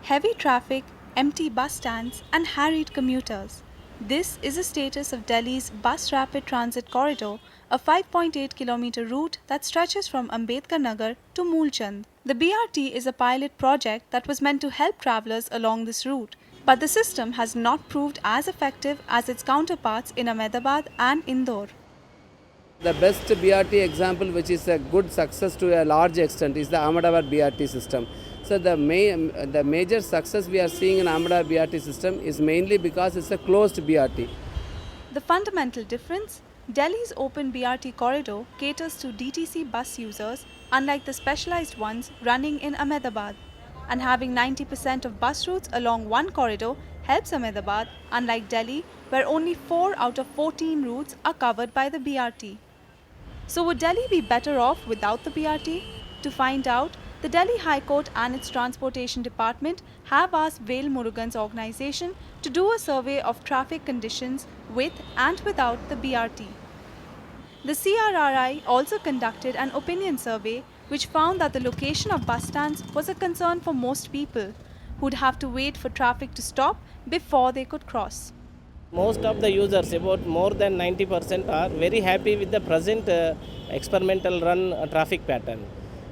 heavy traffic, empty bus stands, and harried commuters. This is the status of Delhi's Bus Rapid Transit Corridor, a 5.8-kilometer route that stretches from Ambedkar Nagar to Moolchand. The BRT is a pilot project that was meant to help travellers along this route, but the system has not proved as effective as its counterparts in Ahmedabad and Indore. The best BRT example, which is a good success to a large extent, is the Ahmedabad BRT system. So the major success we are seeing in Ahmedabad BRT system is mainly because it's a closed BRT. The fundamental difference? Delhi's open BRT corridor caters to DTC bus users, unlike the specialized ones running in Ahmedabad. And having 90% of bus routes along one corridor helps Ahmedabad, unlike Delhi, where only 4 out of 14 routes are covered by the BRT. So would Delhi be better off without the BRT? To find out, the Delhi High Court and its Transportation Department have asked Vail Murugan's organization to do a survey of traffic conditions with and without the BRT. The CRRI also conducted an opinion survey which found that the location of bus stands was a concern for most people, who'd have to wait for traffic to stop before they could cross. Most of the users, about more than 90%, are very happy with the present experimental run traffic pattern.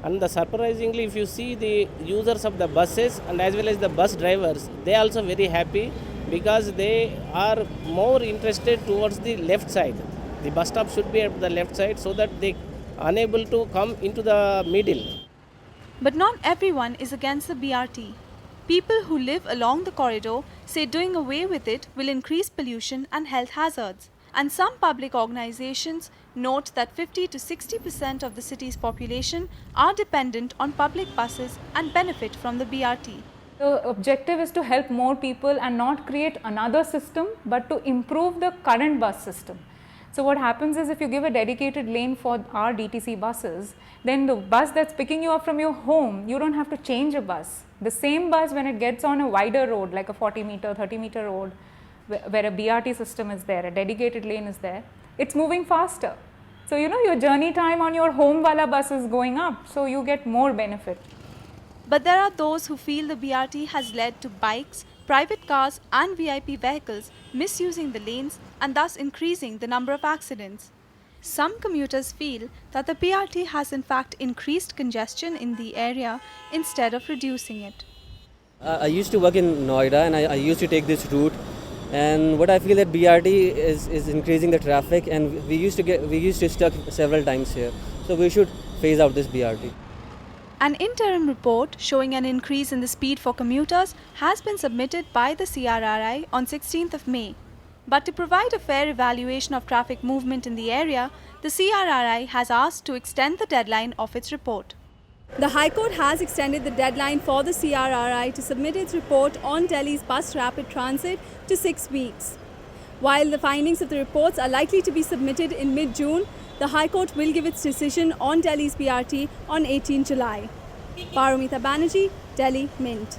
And surprisingly, if you see the users of the buses and as well as the bus drivers, they are also very happy because they are more interested towards the left side. The bus stop should be at the left side so that they are unable to come into the middle. But not everyone is against the BRT. People who live along the corridor say doing away with it will increase pollution and health hazards. And some public organizations note that 50 to 60% of the city's population are dependent on public buses and benefit from the BRT. The objective is to help more people and not create another system, but to improve the current bus system. So what happens is, if you give a dedicated lane for our DTC buses, then the bus that's picking you up from your home, you don't have to change a bus. The same bus, when it gets on a wider road, like a 40-meter, 30-meter road, where a BRT system is there, a dedicated lane is there, it's moving faster. So, your journey time on your home wala bus is going up, so you get more benefit. But there are those who feel the BRT has led to bikes, private cars and VIP vehicles misusing the lanes and thus increasing the number of accidents. Some commuters feel that the BRT has in fact increased congestion in the area instead of reducing it. I used to work in Noida and I used to take this route, and what I feel that BRT is increasing the traffic, and we used to stuck several times here. So we should phase out this BRT. An interim report showing an increase in the speed for commuters has been submitted by the CRRI on 16th of May. But to provide a fair evaluation of traffic movement in the area, the CRRI has asked to extend the deadline of its report. The High Court has extended the deadline for the CRRI to submit its report on Delhi's bus rapid transit to 6 weeks. While the findings of the reports are likely to be submitted in mid-June, the High Court will give its decision on Delhi's BRT on 18 July. Paromita Banerjee, Delhi Mint.